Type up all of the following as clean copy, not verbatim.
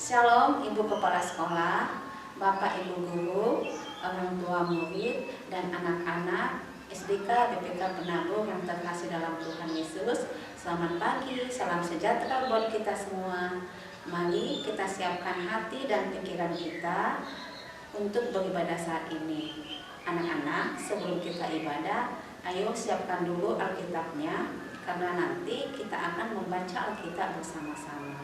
Shalom Ibu Kepala Sekolah, Bapak Ibu Guru, orang tua murid, dan anak-anak SDK BPK Penabur yang terkasih dalam Tuhan Yesus. Selamat pagi, salam sejahtera buat kita semua. Mari kita siapkan hati dan pikiran kita untuk beribadah saat ini. Anak-anak, sebelum kita ibadah, ayo siapkan dulu Alkitabnya, karena nanti kita akan membaca Alkitab bersama-sama.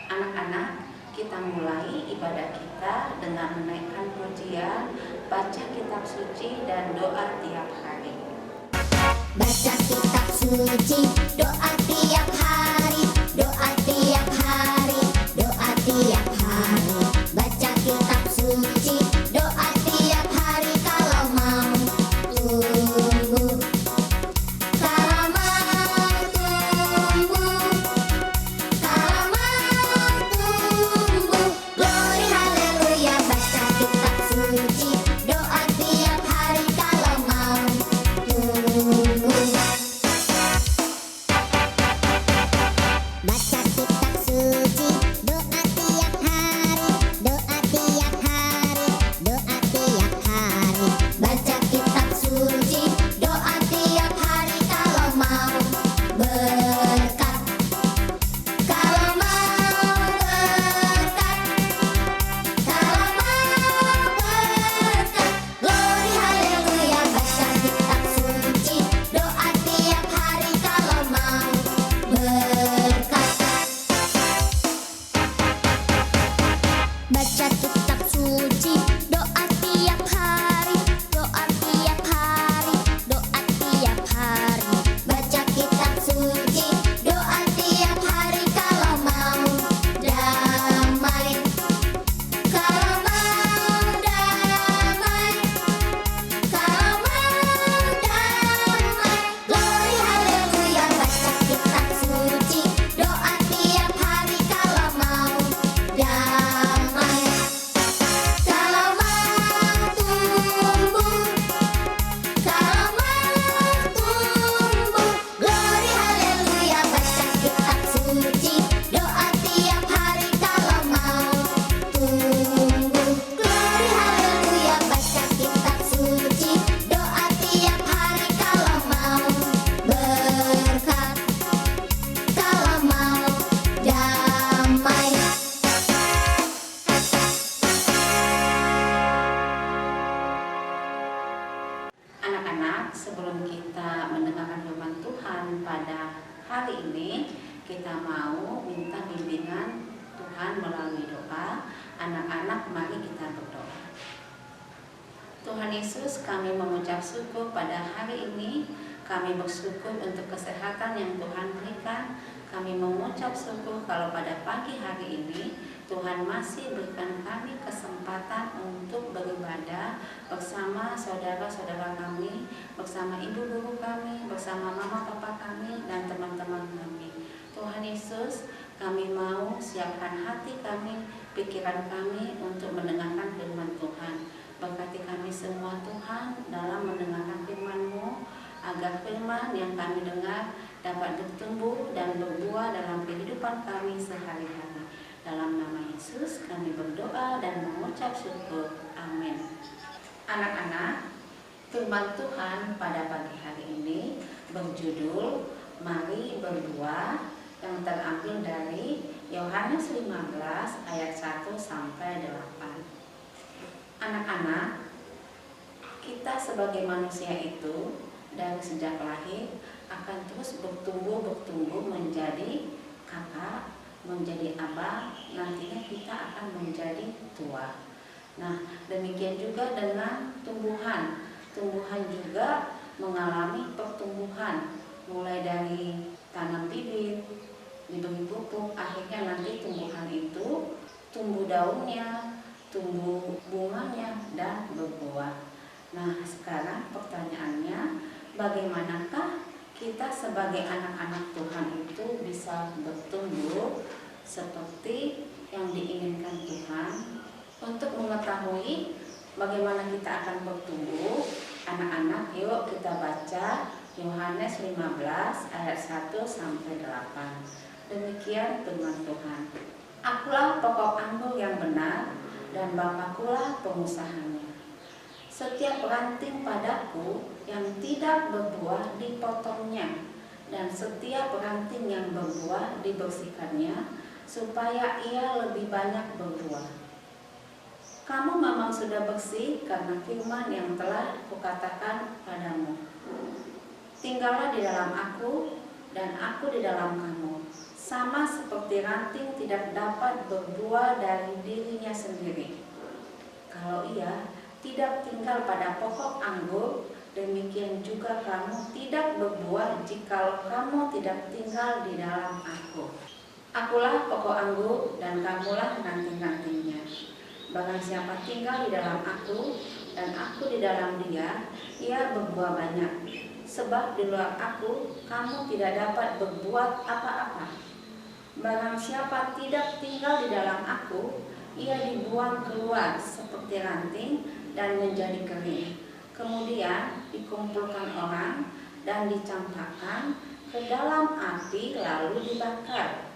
Anak-anak, kita mulai ibadah kita dengan menaikkan pujian, baca kitab suci, dan doa tiap hari. Baca kitab suci, doa tiap hari, doa tiap hari, doa tiap hari. Baca kitab suci, doa tiap hari kalau mau tumbuh. Kalau mau tumbuh, kalau mau tumbuh. Glory haleluya, baca kitab suci, doa tiap hari kalau mau tumbuh. Baca kitab suci, doa tiap hari, doa tiap hari, doa tiap hari. Baca kitab suci, doa tiap hari kalau mau berkat. Kalau mau berkat, kalau mau berkat. Glory haleluya, baca kitab suci, doa tiap hari kalau mau berkat. Baca kitab suci, doa tiap hari, doa tiap hari, doa tiap hari. Baca kitab suci, doa tiap hari kalau mau damai. Kalau mau damai, kalau mau damai. Glory haleluya, baca kitab suci, doa tiap hari kalau mau damai. Kalau mau tumbuh, kalau mau tumbuh. Glory haleluya, baca kitab suci, doa tiap hari kalau mau tumbuh. Glory haleluya, baca kitab suci, doa tiap hari kalau mau berkat, kalau mau damai. Anak-anak, sebelum kita mendengarkan firman Tuhan pada hari ini, kita mau minta bimbingan Tuhan melalui doa. Anak-anak, mari kita berdoa. Tuhan Yesus, kami mengucap syukur pada hari ini. Kami bersyukur untuk kesehatan yang Tuhan berikan. Kami mengucap syukur kalau pada pagi hari ini Tuhan masih berikan kami kesempatan untuk beribadah bersama saudara-saudara kami, bersama ibu guru kami, bersama mama papa kami, dan teman-teman kami. Tuhan Yesus, kami mau siapkan hati kami, pikiran kami untuk mendengarkan firman Tuhan. Berkati kami semua Tuhan dalam mendengarkan firman-Mu, agar firman yang kami dengar dapat bertumbuh dan berbuah dalam kehidupan kami sehari-hari. Dalam nama Yesus kami berdoa dan mengucap syukur. Amin. Anak-anak, firman Tuhan pada pagi hari ini berjudul Mari Berbuah, yang terambil dari Yohanes 15 ayat 1 sampai 8. Anak-anak, kita sebagai manusia itu dari sejak lahir akan terus bertumbuh menjadi kakak, menjadi abah, nantinya kita akan menjadi tua. Nah, demikian juga dengan tumbuhan. Tumbuhan juga mengalami pertumbuhan, mulai dari tanam bibit, diberi pupuk, akhirnya nanti tumbuhan itu tumbuh daunnya, tumbuh bunganya, dan berbuah. Nah, sekarang pertanyaannya, bagaimanakah kita sebagai anak-anak Tuhan itu bisa bertumbuh seperti yang diinginkan Tuhan? Untuk mengetahui bagaimana kita akan bertumbuh, anak-anak, yuk kita baca Yohanes 15 ayat 1 sampai 8. Demikian firman Tuhan. Akulah pokok anggur yang benar, dan Bapakkulah pengusahanya. Setiap ranting padaku yang tidak berbuah dipotongnya, dan setiap ranting yang berbuah dibersihkannya, supaya ia lebih banyak berbuah. Kamu memang sudah bersih karena firman yang telah kukatakan padamu. Tinggallah di dalam aku, dan aku di dalam kamu. Sama seperti ranting tidak dapat berbuah dari dirinya sendiri, kalau ia tidak tinggal pada pokok anggur, demikian juga kamu tidak berbuah jikalau kamu tidak tinggal di dalam aku. Akulah pokok anggur, dan kamulah ranting-rantingnya. Barang siapa tinggal di dalam aku, dan aku di dalam dia, ia berbuah banyak. Sebab di luar aku, kamu tidak dapat berbuat apa-apa. Barang siapa tidak tinggal di dalam aku, ia dibuang keluar seperti ranting dan menjadi kering. Kemudian dikumpulkan orang dan dicampakkan ke dalam api lalu dibakar.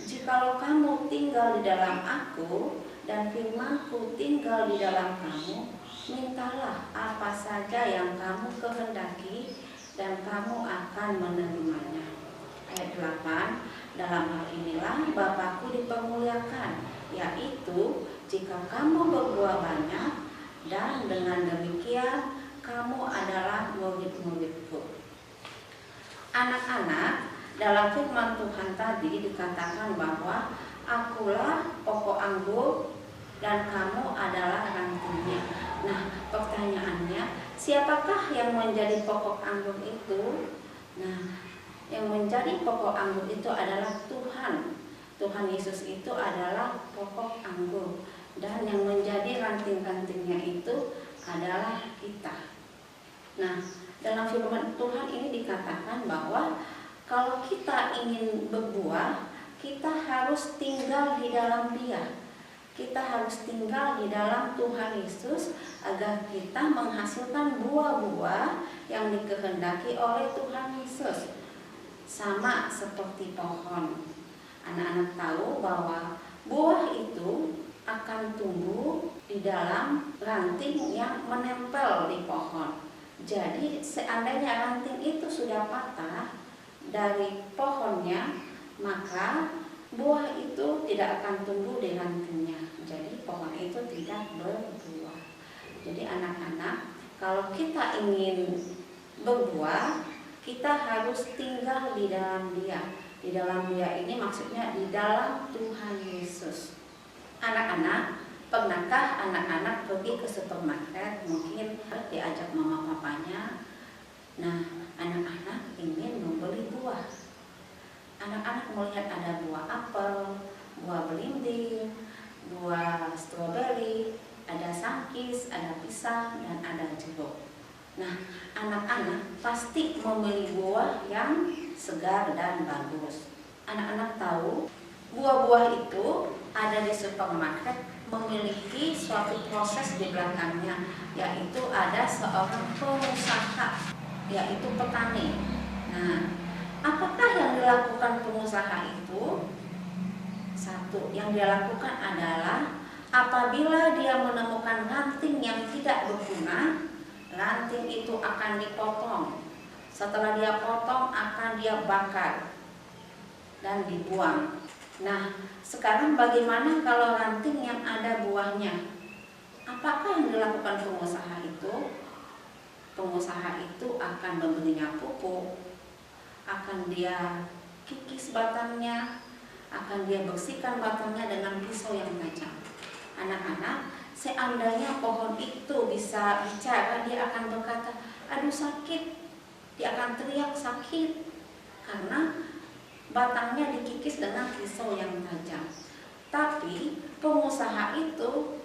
Jikalau kamu tinggal di dalam aku dan firman-Ku tinggal di dalam kamu, mintalah apa saja yang kamu kehendaki dan kamu akan menerimanya. Ayat 8, dalam hal inilah Bapakku dipermuliakan, yaitu jika kamu berbuah banyak, dan dengan demikian kamu adalah murid-murid-Ku. Anak-anak, dalam firman Tuhan tadi dikatakan bahwa akulah pokok anggur dan kamu adalah rantingnya. Nah, pertanyaannya, siapakah yang menjadi pokok anggur itu? Nah, yang menjadi pokok anggur itu adalah Tuhan. Tuhan Yesus itu adalah pokok anggur, dan yang menjadi ranting-rantingnya itu adalah kita. Nah, dalam firman Tuhan ini dikatakan bahwa kalau kita ingin berbuah, kita harus tinggal di dalam Dia. Kita harus tinggal di dalam Tuhan Yesus agar kita menghasilkan buah-buah yang dikehendaki oleh Tuhan Yesus. Sama seperti pohon. Anak-anak tahu bahwa buah itu akan tumbuh di dalam ranting yang menempel di pohon. Jadi seandainya ranting itu sudah patah dari pohonnya, maka buah itu tidak akan tumbuh di rantingnya. Jadi pohon itu tidak berbuah. Jadi anak-anak, kalau kita ingin berbuah, kita harus tinggal di dalam Dia. Di dalam Dia ini maksudnya di dalam Tuhan Yesus. Anak-anak, pernahkah anak-anak pergi ke supermarket, mungkin diajak mama papanya? Nah, anak-anak ingin membeli buah. Anak-anak melihat ada buah apel, buah belimbing, buah stroberi, ada sangkis, ada pisang, dan ada jeruk. Nah, anak-anak pasti memilih buah yang segar dan bagus. Anak-anak tahu buah-buah itu ada di supermarket memiliki suatu proses di belakangnya, yaitu ada seorang pengusaha, yaitu petani. Nah, apakah yang dilakukan pengusaha itu? Satu, yang dia lakukan adalah apabila dia menemukan ranting yang tidak berguna, ranting itu akan dipotong. Setelah dia potong, akan dia bakar dan dibuang. Nah, sekarang bagaimana kalau ranting yang ada buahnya? Apakah yang dilakukan pengusaha itu? Pengusaha itu akan memberinya pupuk, akan dia kikis batangnya, akan dia bersihkan batangnya dengan pisau yang tajam. Anak-anak, seandainya pohon itu bisa bicara, dia akan berkata, aduh sakit. Dia akan teriak sakit karena batangnya dikikis dengan pisau yang tajam. Tapi pengusaha itu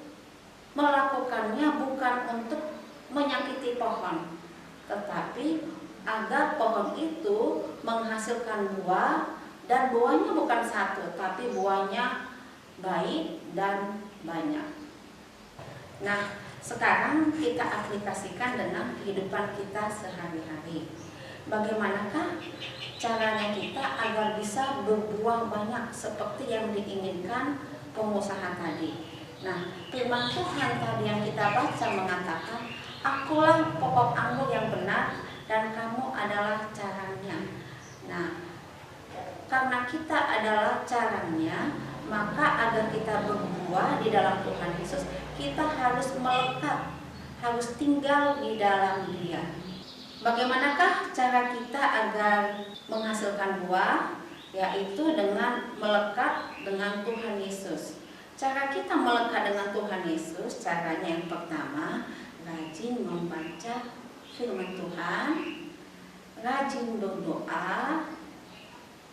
melakukannya bukan untuk menyakiti pohon, tetapi agar pohon itu menghasilkan buah, dan buahnya bukan satu, tapi buahnya baik dan banyak. Nah, sekarang kita aplikasikan dengan kehidupan kita sehari-hari. Bagaimanakah caranya kita agar bisa berbuah banyak seperti yang diinginkan pengusaha tadi? Nah, firman Tuhan tadi yang kita baca mengatakan, akulah pokok anggur yang benar dan kamu adalah caranya. Nah, karena kita adalah caranya, maka agar kita berbuah di dalam Tuhan Yesus, kita harus melekat, harus tinggal di dalam Dia. Bagaimanakah cara kita agar menghasilkan buah? Yaitu dengan melekat dengan Tuhan Yesus. Cara kita melekat dengan Tuhan Yesus, caranya yang pertama, rajin membaca firman Tuhan, rajin berdoa,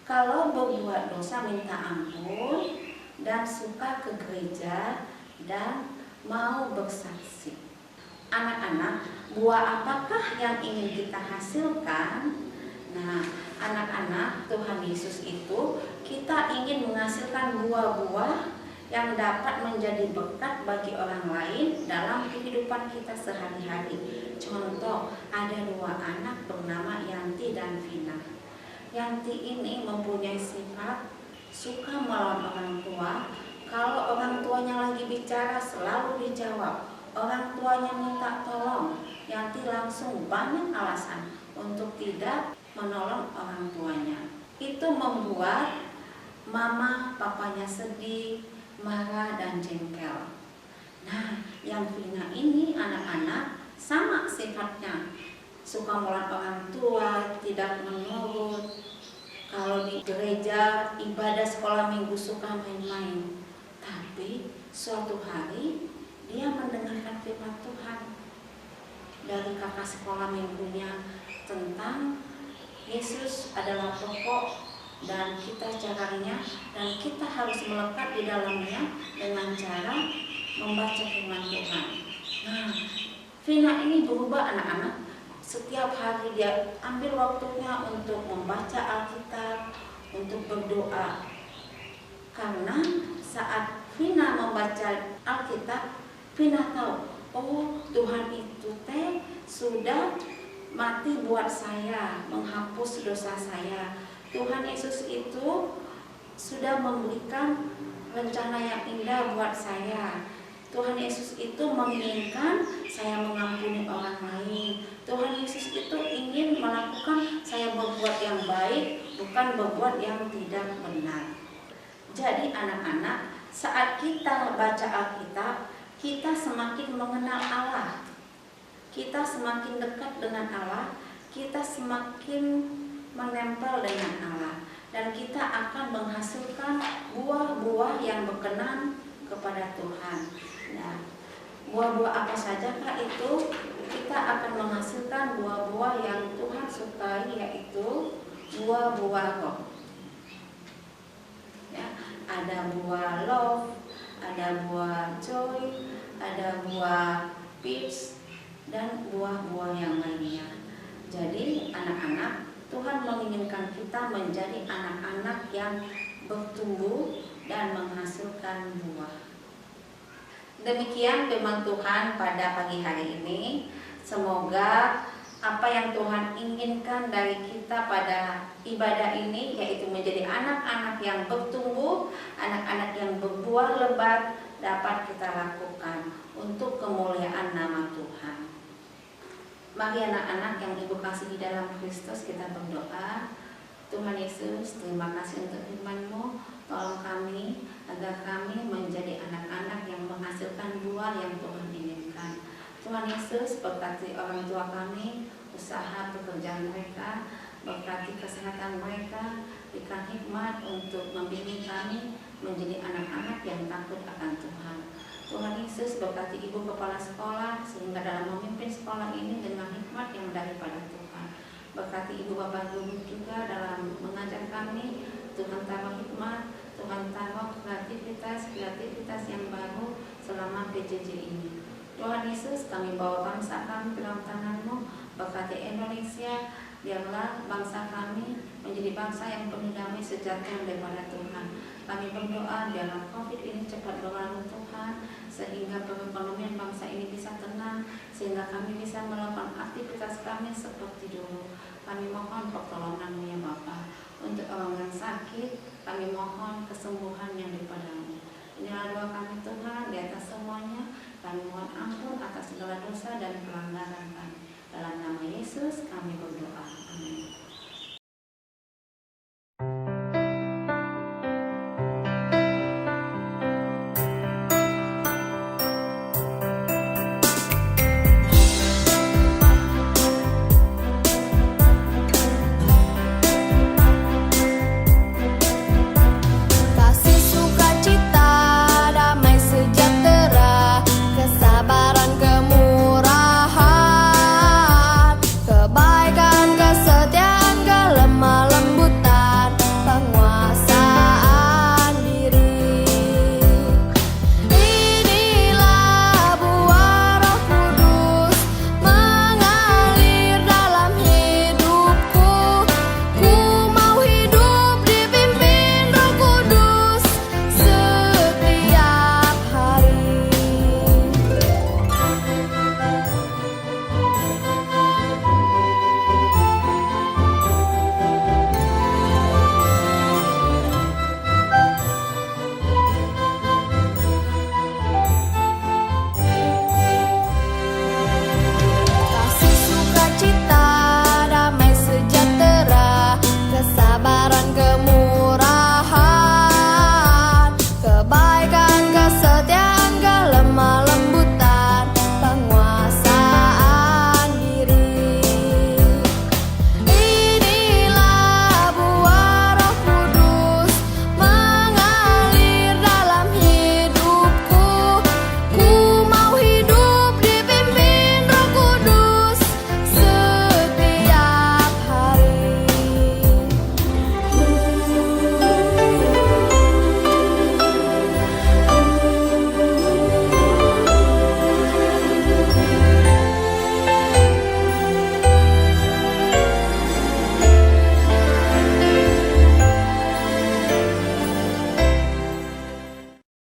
kalau berbuat dosa minta ampun, dan suka ke gereja, dan mau bersaksi. Anak-anak, buah apakah yang ingin kita hasilkan? Nah, anak-anak, Tuhan Yesus itu kita ingin menghasilkan buah-buah yang dapat menjadi berkat bagi orang lain dalam kehidupan kita sehari-hari. Contoh, ada 2 anak bernama Yanti dan Vina. Yanti ini mempunyai sifat suka melawan orang tua. Kalau orang tuanya lagi bicara selalu dijawab. Orang tuanya minta tolong, Yanti langsung banyak alasan untuk tidak menolong orang tuanya. Itu membuat mama papanya sedih, marah dan jengkel. Nah, yang Vina ini anak-anak sama sifatnya, suka melawan orang tua, tidak menurut. Kalau di gereja, ibadah sekolah minggu suka main-main. Tapi suatu hari dia mendengarkan firman Tuhan dari kakak sekolah minggunya tentang Yesus adalah pokok dan kita caranya, dan kita harus melekat di dalamnya dengan cara membaca firman Tuhan. Nah, Vina ini berubah anak-anak. Setiap hari dia ambil waktunya untuk membaca Alkitab, untuk berdoa. Karena saat Vina membaca Alkitab, Vina tahu, oh Tuhan itu sudah mati buat saya, menghapus dosa saya. Tuhan Yesus itu sudah memberikan rencana yang indah buat saya. Tuhan Yesus itu menginginkan saya mengampuni orang lain. Tuhan Yesus itu ingin melakukan saya berbuat yang baik, bukan berbuat yang tidak benar. Jadi anak-anak, saat kita baca Alkitab, kita semakin mengenal Allah, kita semakin dekat dengan Allah, kita semakin menempel dengan Allah, dan kita akan menghasilkan buah-buah yang berkenan kepada Tuhan. Nah, buah-buah apa sajakah itu? Kita akan menghasilkan buah-buah yang Tuhan sukai, yaitu buah-buah roh. Ya, ada buah love, ada buah joy, ada buah peace, dan buah-buah yang lainnya. Jadi anak-anak, Tuhan menginginkan kita menjadi anak-anak yang bertumbuh dan menghasilkan buah. Demikian firman Tuhan pada pagi hari ini. Semoga apa yang Tuhan inginkan dari kita pada ibadah ini, yaitu menjadi anak-anak yang bertumbuh, anak-anak yang berbuah lebat, dapat kita lakukan untuk kemuliaan nama Tuhan. Mari anak-anak yang Ibu kasih di dalam Kristus, kita berdoa. Tuhan Yesus, terima kasih untuk firman-Mu. Tolong kami agar kami menjadi anak-anak yang menghasilkan buah yang Tuhan inginkan. Tuhan Yesus, berkati orang tua kami, usaha pekerjaan mereka, berkati kesehatan mereka, berikan hikmat untuk membimbing kami menjadi anak-anak yang takut akan Tuhan. Tuhan Yesus, berkati Ibu Kepala Sekolah sehingga dalam memimpin sekolah ini dengan hikmat yang daripada Tuhan. Berkati Ibu Bapak Guru juga dalam mengajar kami. Tuhan taruh hikmat, Tuhan taruh kreativitas yang baru selama PJJ ini. Tuhan Yesus, kami bawa bangsa kami ke dalam tangan-Mu. Berkati Indonesia, biarlah bangsa kami menjadi bangsa yang penuh damai sejahtera daripada Tuhan. Kami berdoa biarlah COVID ini cepat berlalu Tuhan, sehingga perekonomian bangsa ini bisa bisa tenang, sehingga kami bisa melakukan aktivitas kami seperti dulu. Kami mohon pertolongan-Mu ya Bapa. Untuk orang yang sakit, kami mohon kesembuhan yang daripada-Mu. Inilah doa kami Tuhan, di atas semuanya kami mohon ampun atas segala dosa dan pelanggaran kami. Dalam nama Yesus kami berdoa. Amin.